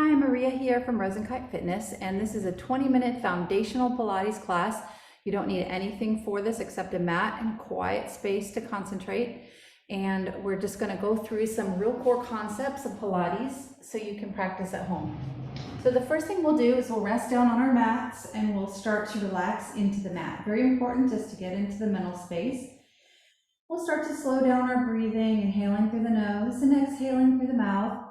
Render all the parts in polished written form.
Hi, Maria here from KIte Fitness, and this is a 20-minute foundational Pilates class. You don't need anything for this except a mat and a quiet space to concentrate. And we're just going to go through some real core concepts of Pilates so you can practice at home. So the first thing we'll do is we'll rest down on our mats and we'll start to relax into the mat. Very important just to get into the mental space. We'll start to slow down our breathing, inhaling through the nose and exhaling through the mouth.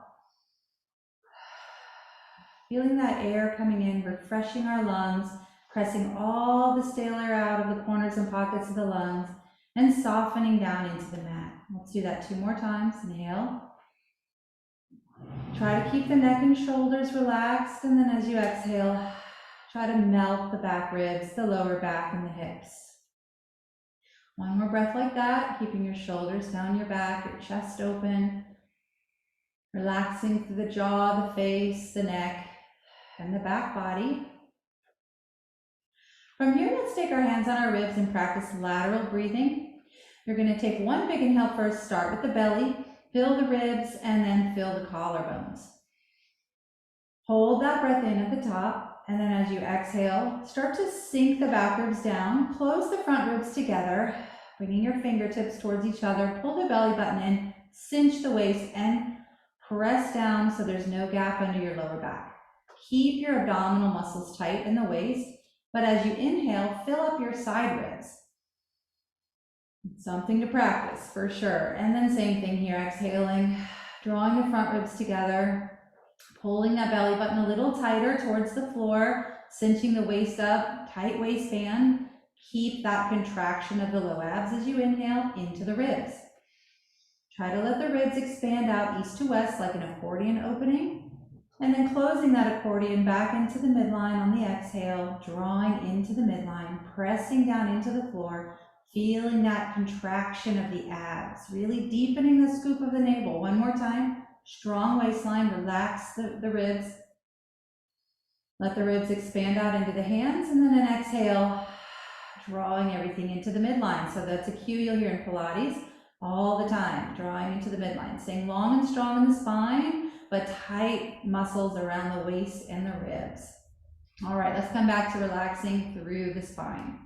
Feeling that air coming in, refreshing our lungs, pressing all the stale air out of the corners and pockets of the lungs, and softening down into the mat. Let's do that 2 more times. Inhale. Try to keep the neck and shoulders relaxed, and then as you exhale, try to melt the back ribs, the lower back, and the hips. 1 more breath like that, keeping your shoulders down your back, your chest open, relaxing through the jaw, the face, the neck, and the back body. From here, let's take our hands on our ribs and practice lateral breathing. You're going to take 1 big inhale first, start with the belly, fill the ribs, and then fill the collarbones. Hold that breath in at the top, and then as you exhale, start to sink the back ribs down, close the front ribs together, bringing your fingertips towards each other, pull the belly button in, cinch the waist, and press down so there's no gap under your lower back. Keep your abdominal muscles tight in the waist, but as you inhale, fill up your side ribs. Something to practice for sure. And then same thing here, exhaling, drawing the front ribs together, pulling that belly button a little tighter towards the floor, cinching the waist up, tight waistband. Keep that contraction of the low abs as you inhale into the ribs. Try to let the ribs expand out east to west like an accordion opening. And then closing that accordion back into the midline on the exhale, drawing into the midline, pressing down into the floor, feeling that contraction of the abs, really deepening the scoop of the navel. 1 more time, strong waistline, relax the ribs. Let the ribs expand out into the hands, and then an exhale, drawing everything into the midline. So that's a cue you'll hear in Pilates all the time, drawing into the midline, staying long and strong in the spine, but tight muscles around the waist and the ribs. All right, let's come back to relaxing through the spine.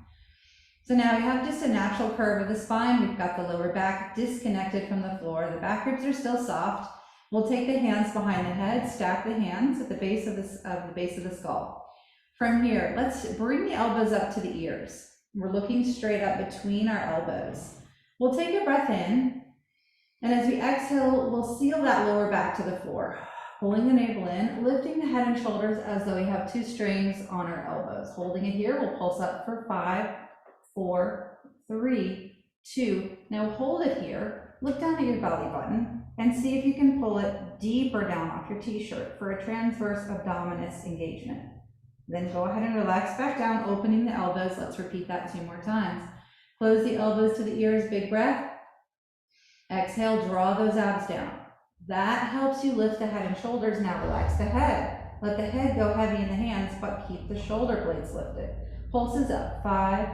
So now we have just a natural curve of the spine. We've got the lower back disconnected from the floor. The back ribs are still soft. We'll take the hands behind the head, stack the hands at the base of the skull. From here, let's bring the elbows up to the ears. We're looking straight up between our elbows. We'll take a breath in, and as we exhale, we'll seal that lower back to the floor, pulling the navel in, lifting the head and shoulders as though we have 2 strings on our elbows. Holding it here, we'll pulse up for 5, 4, 3, 2. Now hold it here, look down at your belly button, and see if you can pull it deeper down off your t-shirt for a transverse abdominis engagement. Then go ahead and relax back down, opening the elbows. Let's repeat that 2 more times. Close the elbows to the ears, big breath. Exhale, draw those abs down. That helps you lift the head and shoulders. Now relax the head. Let the head go heavy in the hands, but keep the shoulder blades lifted. Pulses up, 5,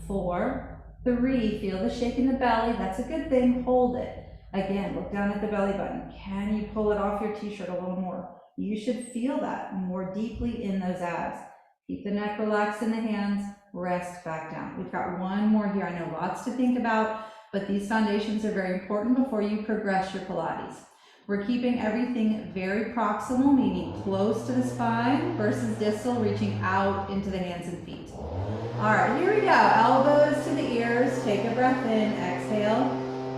4, 3. Feel the shake in the belly. That's a good thing. Hold it. Again, look down at the belly button. Can you pull it off your t-shirt a little more? You should feel that more deeply in those abs. Keep the neck relaxed in the hands. Rest back down. We've got 1 more here. I know lots to think about, but these foundations are very important before you progress your Pilates. We're keeping everything very proximal, meaning close to the spine, versus distal, reaching out into the hands and feet. All right, here we go. Elbows to the ears. Take a breath in. Exhale.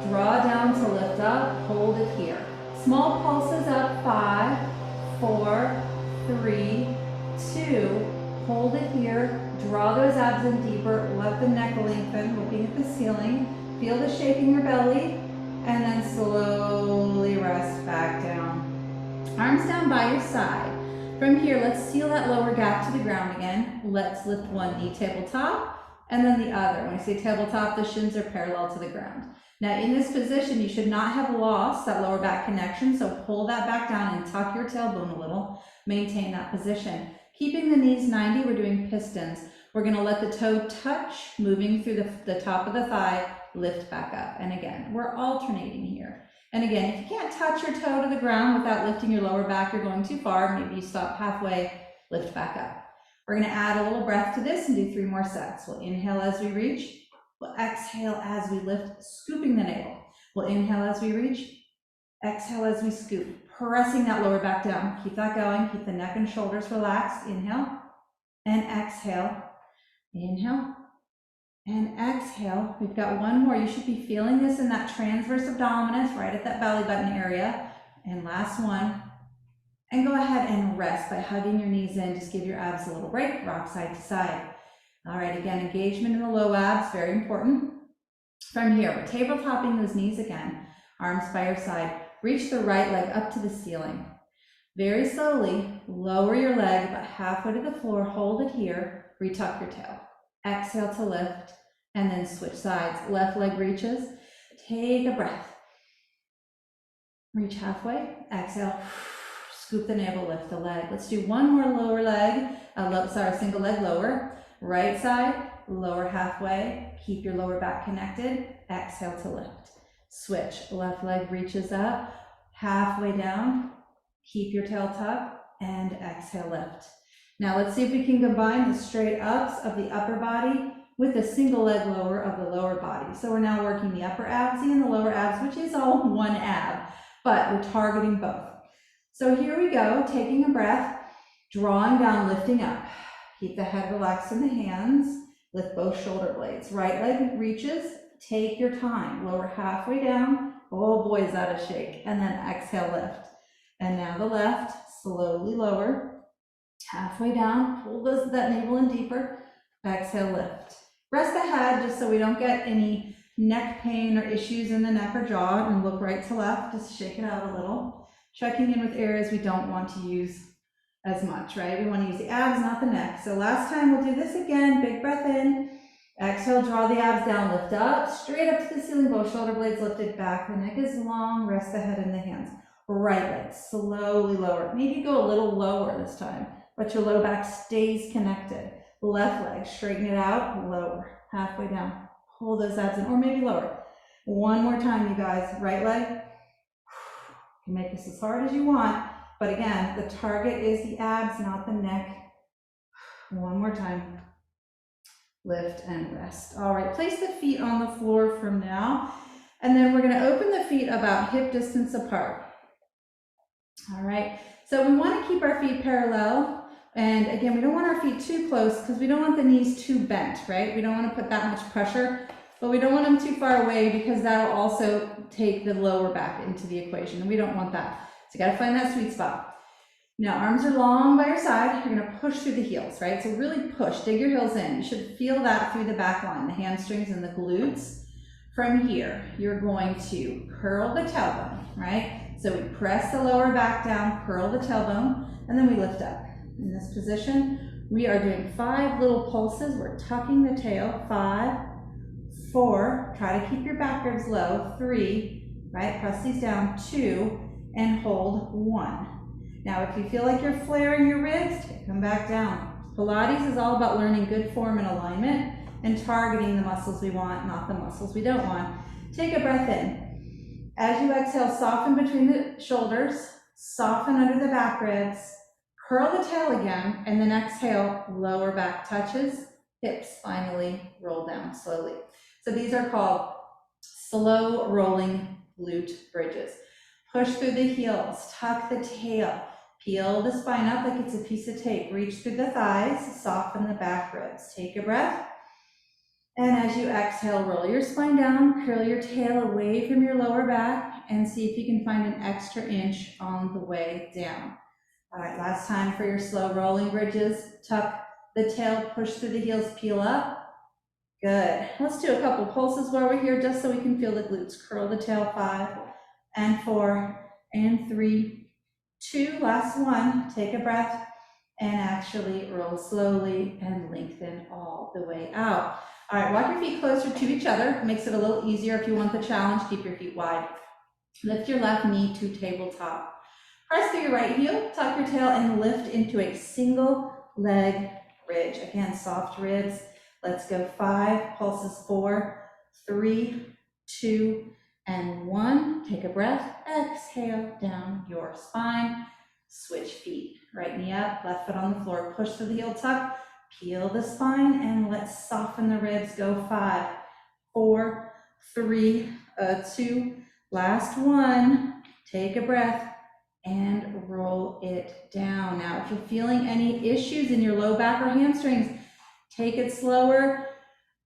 Draw down to lift up. Hold it here. Small pulses up. 5, 4, 3, 2. Hold it here. Draw those abs in deeper. Let the neck lengthen, looking at the ceiling. Feel the shake in your belly, and then slowly rest back down. Arms down by your side. From here, let's seal that lower gap to the ground again. Let's lift 1 knee tabletop, and then the other. When I say tabletop, the shins are parallel to the ground. Now in this position, you should not have lost that lower back connection, so pull that back down and tuck your tailbone a little. Maintain that position. Keeping the knees 90, we're doing pistons. We're gonna let the toe touch, moving through the top of the thigh, lift back up. And again, we're alternating here. And again, if you can't touch your toe to the ground without lifting your lower back, you're going too far. Maybe you stop halfway, lift back up. We're gonna add a little breath to this and do 3 more sets. We'll inhale as we reach. We'll exhale as we lift, scooping the navel. We'll inhale as we reach. Exhale as we scoop, pressing that lower back down. Keep that going. Keep the neck and shoulders relaxed. Inhale and exhale. Inhale and exhale. We've got one more. You should be feeling this in that transverse abdominis, right at that belly button area. And last one. And go ahead and rest by hugging your knees in. Just give your abs a little break, rock side to side. All right, again, engagement in the low abs, very important. From here, we're tabletopping those knees again. Arms by your side. Reach the right leg up to the ceiling. Very slowly, lower your leg about halfway to the floor. Hold it here. Retuck your tail. Exhale to lift, and then switch sides. Left leg reaches. Take a breath. Reach halfway. Exhale. Scoop the navel, lift the leg. Let's do one more lower leg. Single leg lower. Right side, lower halfway. Keep your lower back connected. Exhale to lift. Switch. Left leg reaches up, halfway down. Keep your tail tucked and exhale, lift. Now let's see if we can combine the straight ups of the upper body with the single leg lower of the lower body. So we're now working the upper abs and the lower abs, which is all one ab, but we're targeting both. So here we go, taking a breath, drawing down, lifting up. Keep the head relaxed in the hands, lift both shoulder blades. Right leg reaches, take your time, lower halfway down. Oh boy, is that a shake. And then exhale, lift. And now the left, slowly lower, halfway down, pull that navel in deeper, exhale, lift. Rest the head just so we don't get any neck pain or issues in the neck or jaw, and look right to left, just shake it out a little. Checking in with areas we don't want to use as much, right? We want to use the abs, not the neck. So last time, we'll do this again. Big breath in. Exhale, draw the abs down, lift up, straight up to the ceiling, both shoulder blades lifted back. The neck is long, rest the head in the hands. Right leg, slowly lower. Maybe go a little lower this time, but your low back stays connected. Left leg, straighten it out, lower, halfway down. Pull those abs in, or maybe lower. One more time, you guys. Right leg. You can make this as hard as you want, but again, the target is the abs, not the neck. One more time. Lift and rest. All right, place the feet on the floor from now, and then we're going to open the feet about hip distance apart. All right, so we want to keep our feet parallel, and again, we don't want our feet too close because we don't want the knees too bent, right? We don't want to put that much pressure, but we don't want them too far away because that'll also take the lower back into the equation, and we don't want that. So you got to find that sweet spot. Now, arms are long by your side. You're going to push through the heels, right? So really push, dig your heels in. You should feel that through the back line, the hamstrings and the glutes. From here, you're going to curl the tailbone, right? So we press the lower back down, curl the tailbone, and then we lift up. In this position, we are doing 5 little pulses. We're tucking the tail. 5, 4, try to keep your back ribs low. 3, right? Press these down. 2, and hold. 1. Now, if you feel like you're flaring your ribs, take them back down. Pilates is all about learning good form and alignment and targeting the muscles we want, not the muscles we don't want. Take a breath in. As you exhale, soften between the shoulders, soften under the back ribs, curl the tail again, and then exhale, lower back touches, hips finally roll down slowly. So these are called slow rolling glute bridges. Push through the heels, tuck the tail, peel the spine up like it's a piece of tape, reach through the thighs, soften the back ribs. Take a breath. And as you exhale, roll your spine down, curl your tail away from your lower back, and see if you can find an extra inch on the way down. All right, last time for your slow rolling bridges. Tuck the tail, push through the heels, peel up. Good. Let's do a couple pulses while we're here, just so we can feel the glutes. Curl the tail. 5 and 4 and 3, 2, last one. Take a breath and actually roll slowly and lengthen all the way out. All right, walk your feet closer to each other. It makes it a little easier if you want the challenge. Keep your feet wide. Lift your left knee to tabletop. Press through your right heel, tuck your tail, and lift into a single leg bridge. Again, soft ribs. Let's go. 5 pulses. 4, 3, 2, and 1. Take a breath, exhale down your spine. Switch feet, right knee up, left foot on the floor, push through the heel tuck, peel the spine, and let's soften the ribs. Go 5, 4, 3, 2, last 1. Take a breath and roll it down. Now, if you're feeling any issues in your low back or hamstrings, take it slower.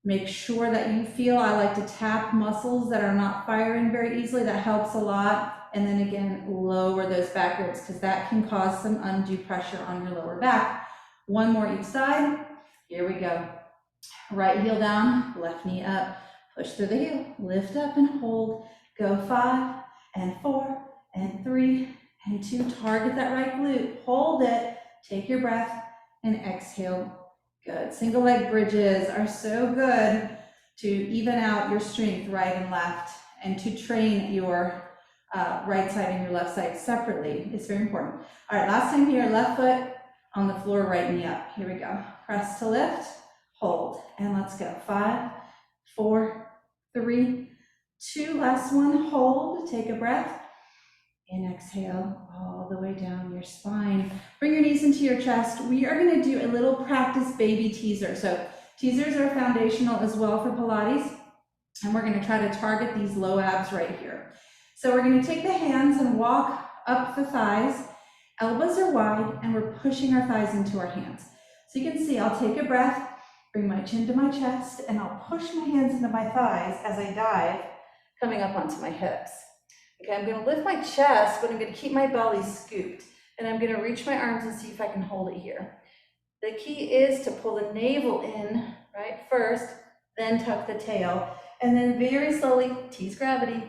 Make sure that you feel, I like to tap muscles that are not firing very easily. That helps a lot. And then again, lower those back ribs because that can cause some undue pressure on your lower back. 1 more each side. Here we go. Right heel down, left knee up. Push through the heel, lift up and hold. Go 5 and 4 and 3 and 2. Target that right glute. Hold it. Take your breath and exhale. Good. Single leg bridges are so good to even out your strength right and left and to train your right side and your left side separately. It's very important. All right, last time here, left foot on the floor, right knee up. Here we go. Press to lift, hold, and let's go. 5, 4, 3, 2, last one, hold, take a breath, and exhale all the way down your spine. Bring your knees into your chest. We are gonna do a little practice baby teaser. So teasers are foundational as well for Pilates, and we're gonna try to target these low abs right here. So we're gonna take the hands and walk up the thighs. Elbows are wide, and we're pushing our thighs into our hands. So you can see, I'll take a breath, bring my chin to my chest, and I'll push my hands into my thighs as I dive, coming up onto my hips. Okay, I'm gonna lift my chest, but I'm gonna keep my belly scooped, and I'm gonna reach my arms and see if I can hold it here. The key is to pull the navel in, right, first, then tuck the tail, and then very slowly tease gravity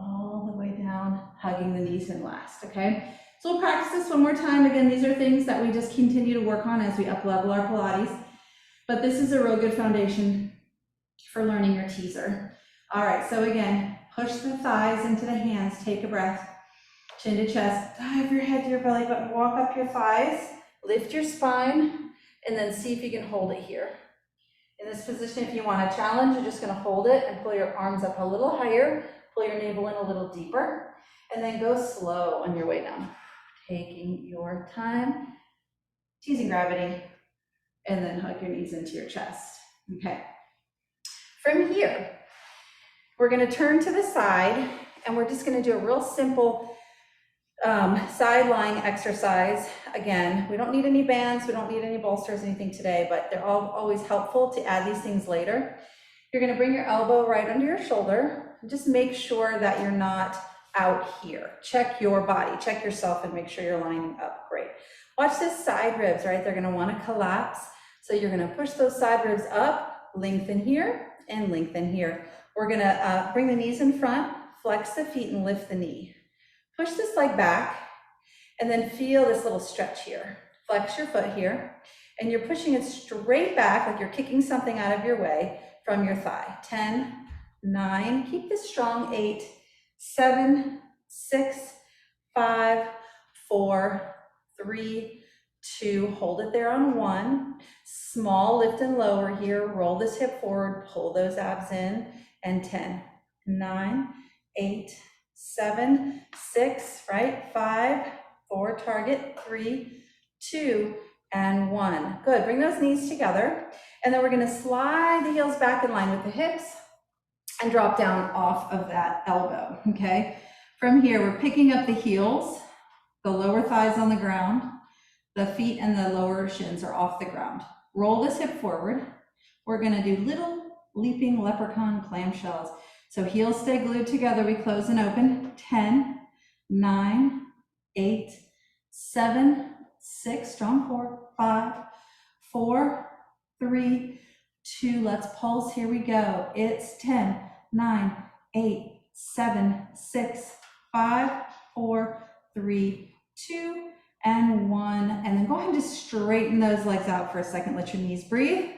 all the way down, hugging the knees in last, okay? So we'll practice this one more time. Again, these are things that we just continue to work on as we up-level our Pilates, but this is a real good foundation for learning your teaser. All right, so again, push the thighs into the hands, take a breath, chin to chest, dive your head to your belly button, walk up your thighs, lift your spine, and then see if you can hold it here. In this position, if you want a challenge, you're just gonna hold it and pull your arms up a little higher, pull your navel in a little deeper, and then go slow on your way down. Taking your time, teasing gravity, and then hug your knees into your chest, okay? From here, we're gonna turn to the side, and we're just gonna do a real simple side lying exercise. Again, we don't need any bands, we don't need any bolsters, anything today, but they're always helpful to add these things later. You're gonna bring your elbow right under your shoulder. Just make sure that you're not out here. Check your body, check yourself, and make sure you're lining up. Great. Watch this side ribs, right? They're gonna wanna collapse. So you're gonna push those side ribs up, lengthen here, and lengthen here. We're gonna bring the knees in front, flex the feet, and lift the knee. Push this leg back, and then feel this little stretch here. Flex your foot here, and you're pushing it straight back like you're kicking something out of your way from your thigh. 10, 9, keep this strong, 8, 7, 6, 5, 4, 3, 2, hold it there on 1. Small lift and lower here, roll this hip forward, pull those abs in, and 10, 9, 8, 7, 6, right, 5, 4, target, 3, 2, and 1. Good, bring those knees together, and then we're gonna slide the heels back in line with the hips and drop down off of that elbow, okay? From here, we're picking up the heels, the lower thighs on the ground, the feet and the lower shins are off the ground. Roll this hip forward. We're gonna do little leaping leprechaun clamshells. So heels stay glued together, we close and open. 10, 9, 8, 7, 6, strong 4, 5, 4, 3, 2, let's pulse, here we go. It's 10, 9, 8, 7, 6, 5, 4, 3, 2, and 1. And then go ahead and just straighten those legs out for a second. Let your knees breathe.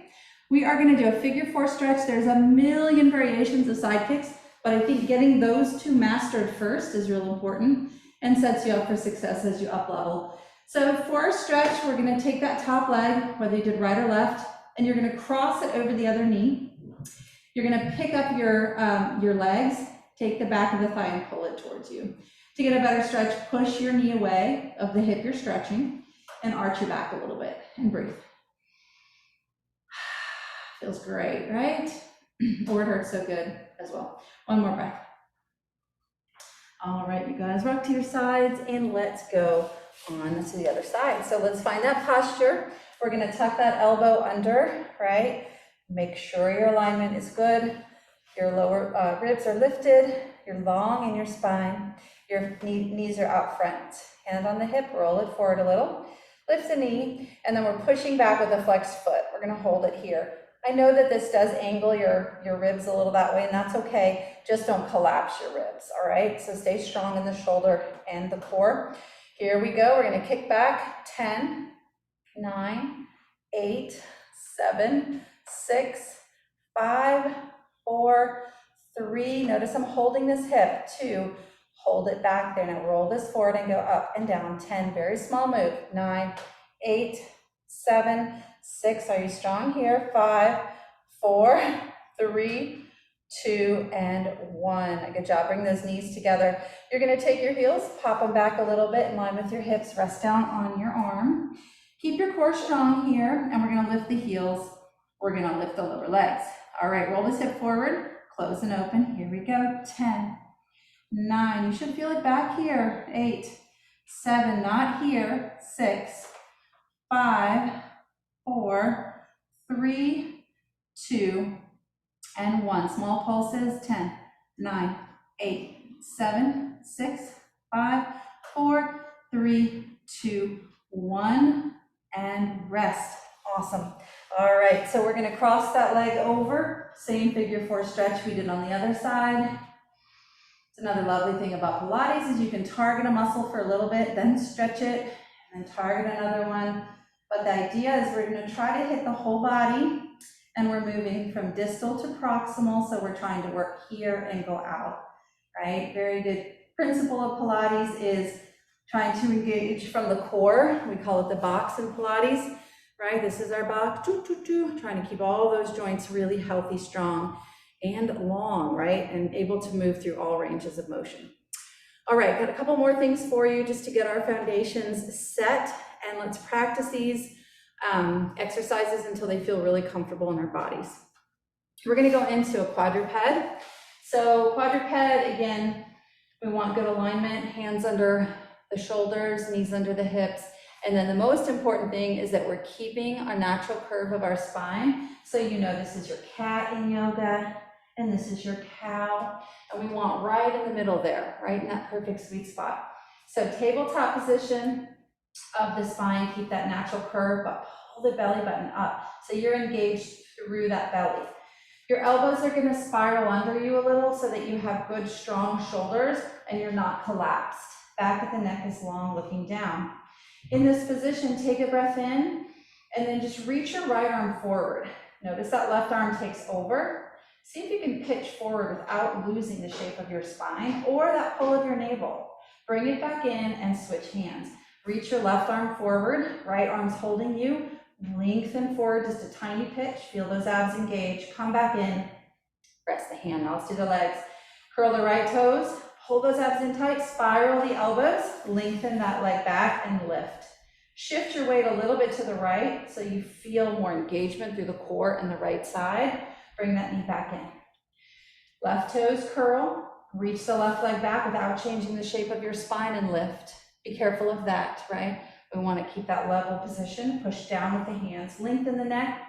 We are going to do a figure 4 stretch. There's a million variations of side kicks, but I think getting those 2 mastered first is real important and sets you up for success as you up level. So for our stretch, we're going to take that top leg, whether you did right or left, and you're going to cross it over the other knee. You're going to pick up your legs, Take the back of the thigh and pull it towards you. To get a better stretch, push your knee away of the hip you're stretching and arch your back a little bit and breathe. Feels great, right? Or it hurts so good as well. One more breath. All right, you guys, rock to your sides and let's go on to the other side. So let's find that posture. We're gonna tuck that elbow under, right? Make sure your alignment is good. Your lower ribs are lifted. You're long in your spine. Your knees are out front. Hand on the hip, roll it forward a little. Lift the knee, and then we're pushing back with a flexed foot. We're gonna hold it here. I know that this does angle your ribs a little that way, and that's okay. Just don't collapse your ribs, all right? So stay strong in the shoulder and the core. Here we go. We're going to kick back. 10, 9, 8, 7, 6, 5, 4, 3. Notice I'm holding this hip. 2, hold it back there. Now roll this forward and go up and down. 10, very small move. 9, 8, 7, 6, are you strong here? 5, 4, 3, 2, and 1. Good job. Bring those knees together. You're going to take your heels, pop them back a little bit in line with your hips. Rest down on your arm. Keep your core strong here, and we're going to lift the heels. We're going to lift the lower legs. All right, roll this hip forward, close and open. Here we go. 10, 9. You should feel it back here. 8, 7, not here. 6, 5, 4, 3, 2, and 1. Small pulses. 10, 9, 8, 7, 6, 5, 4, 3, 2, 1, and rest. Awesome. All right, so we're going to cross that leg over. Same figure 4 stretch we did on the other side. It's another lovely thing about Pilates is you can target a muscle for a little bit, then stretch it, and then target another one. But the idea is we're going to try to hit the whole body, and we're moving from distal to proximal, so we're trying to work here and go out, right? Very good principle of Pilates is trying to engage from the core. We call it the box in Pilates, right? This is our box, trying to keep all those joints really healthy, strong, and long, right? And able to move through all ranges of motion. All right, got a couple more things for you just to get our foundations set, and let's practice these exercises until they feel really comfortable in our bodies. We're going to go into a quadruped. So quadruped, again, we want good alignment, hands under the shoulders, knees under the hips. And then the most important thing is that we're keeping our natural curve of our spine. So you know this is your cat in yoga, and this is your cow. And we want right in the middle there, right in that perfect sweet spot. So tabletop position of the spine, keep that natural curve, but pull the belly button up. So you're engaged through that belly. Your elbows are going to spiral under you a little so that you have good, strong shoulders and you're not collapsed. Back of the neck is long, looking down. In this position, take a breath in and then just reach your right arm forward. Notice that left arm takes over. See if you can pitch forward without losing the shape of your spine or that pull of your navel. Bring it back in and switch hands. Reach your left arm forward, right arm's holding you. Lengthen forward just a tiny pitch. Feel those abs engage. Come back in. Rest the hand. Now let's do the legs. Curl the right toes. Hold those abs in tight. Spiral the elbows. Lengthen that leg back and lift. Shift your weight a little bit to the right so you feel more engagement through the core and the right side. Bring that knee back in. Left toes curl. Reach the left leg back without changing the shape of your spine and lift. Be careful of that, right? We want to keep that level position. Push down with the hands. Lengthen the neck.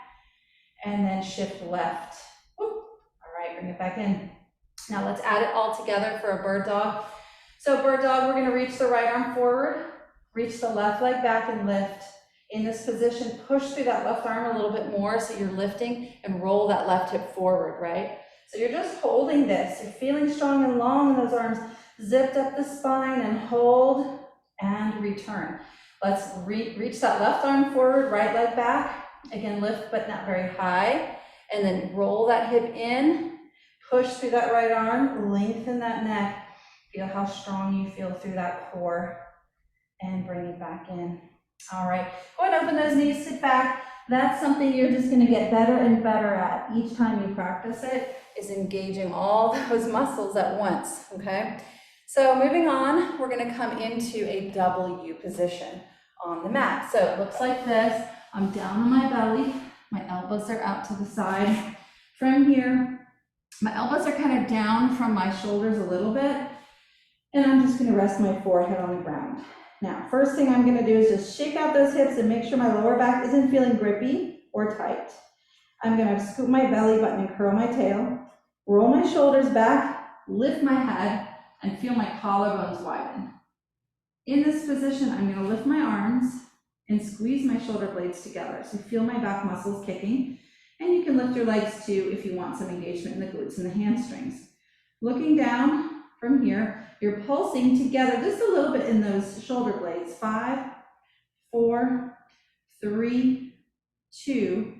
And then shift left. Whoop. All right, bring it back in. Now let's add it all together for a bird dog. So bird dog, we're going to reach the right arm forward. Reach the left leg back and lift. In this position, push through that left arm a little bit more so you're lifting and roll that left hip forward, right? So you're just holding this. You're feeling strong and long in those arms. Zipped up the spine and hold and return. Let's reach that left arm forward, right leg back. Again, lift but not very high. And then roll that hip in. Push through that right arm. Lengthen that neck. Feel how strong you feel through that core. And bring it back in. All right, go ahead and open those knees, sit back. That's something you're just going to get better and better at each time you practice it. is engaging all those muscles at once, okay? So moving on, we're gonna come into a W position on the mat. So it looks like this. I'm down on my belly. My elbows are out to the side. From here, my elbows are kind of down from my shoulders a little bit. And I'm just gonna rest my forehead on the ground. Now, first thing I'm gonna do is just shake out those hips and make sure my lower back isn't feeling grippy or tight. I'm gonna scoop my belly button and curl my tail, roll my shoulders back, lift my head, and feel my collarbones widen. In this position, I'm gonna lift my arms and squeeze my shoulder blades together. So feel my back muscles kicking, and you can lift your legs too if you want some engagement in the glutes and the hamstrings. Looking down from here, you're pulsing together just a little bit in those shoulder blades. 5, 4, 3, 2,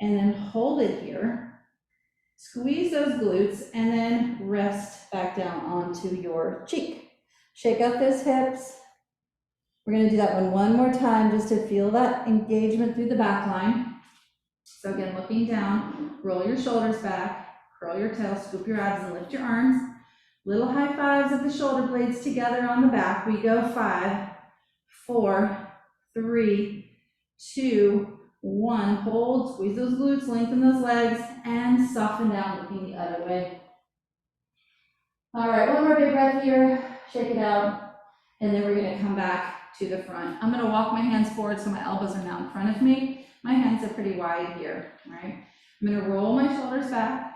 and then hold it here. Squeeze those glutes and then rest back down onto your cheek. Shake out those hips. We're gonna do that one more time just to feel that engagement through the back line. So again, looking down, roll your shoulders back, curl your tail, scoop your abs and lift your arms. Little high fives of the shoulder blades together on the back. We go 5, 4, 3, 2, 1. Hold, squeeze those glutes, lengthen those legs, and soften down, looking the other way. All right, one more big breath here. Shake it out. And then we're gonna come back to the front. I'm gonna walk my hands forward so my elbows are now in front of me. My hands are pretty wide here, right? I'm gonna roll my shoulders back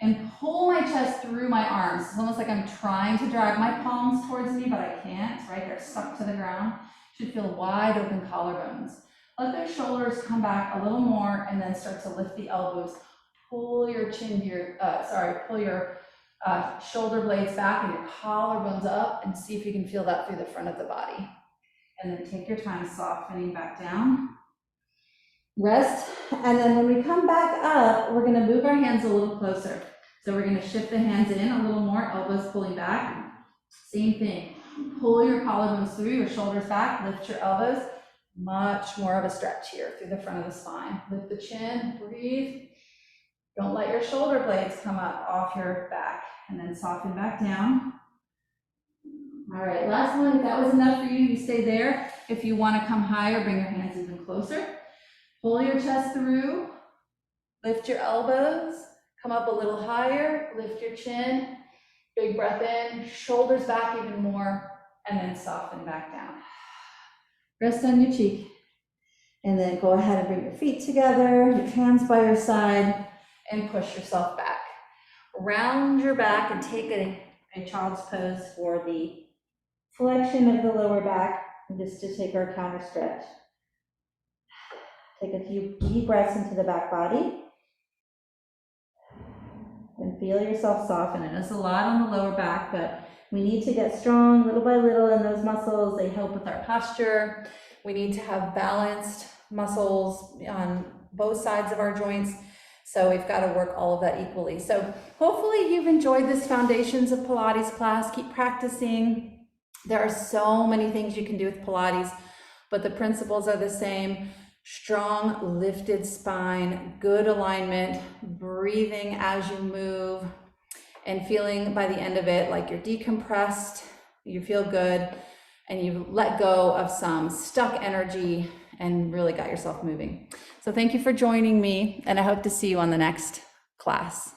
and pull my chest through my arms. It's almost like I'm trying to drag my palms towards me, but I can't, right? They're stuck to the ground. Should feel wide open collarbones. Let those shoulders come back a little more and then start to lift the elbows. Pull your chin here, pull your shoulder blades back and your collarbones up, and see if you can feel that through the front of the body. And then take your time softening back down. Rest, and then when we come back up, we're gonna move our hands a little closer. So we're gonna shift the hands in a little more, elbows pulling back. Same thing, pull your collarbones through, your shoulders back, lift your elbows. Much more of a stretch here through the front of the spine. Lift the chin, breathe. Don't let your shoulder blades come up off your back, and then soften back down. All right, last one. If that was enough for you, you stay there. If you wanna come higher, bring your hands even closer. Pull your chest through, lift your elbows, come up a little higher, lift your chin, big breath in, shoulders back even more, and then soften back down. Rest on your cheek, and then go ahead and bring your feet together, your hands by your side, and push yourself back. Round your back and take a child's pose for the flexion of the lower back, and just to take our counter stretch. Take a few deep breaths into the back body. And feel yourself soften. It does a lot on the lower back, but we need to get strong little by little in those muscles. They help with our posture. We need to have balanced muscles on both sides of our joints. So we've got to work all of that equally. So hopefully you've enjoyed this Foundations of Pilates class. Keep practicing. There are so many things you can do with Pilates, but the principles are the same. Strong, lifted spine, good alignment, breathing as you move, and feeling by the end of it like you're decompressed, you feel good, and you've let go of some stuck energy and really got yourself moving. So thank you for joining me, and I hope to see you on the next class.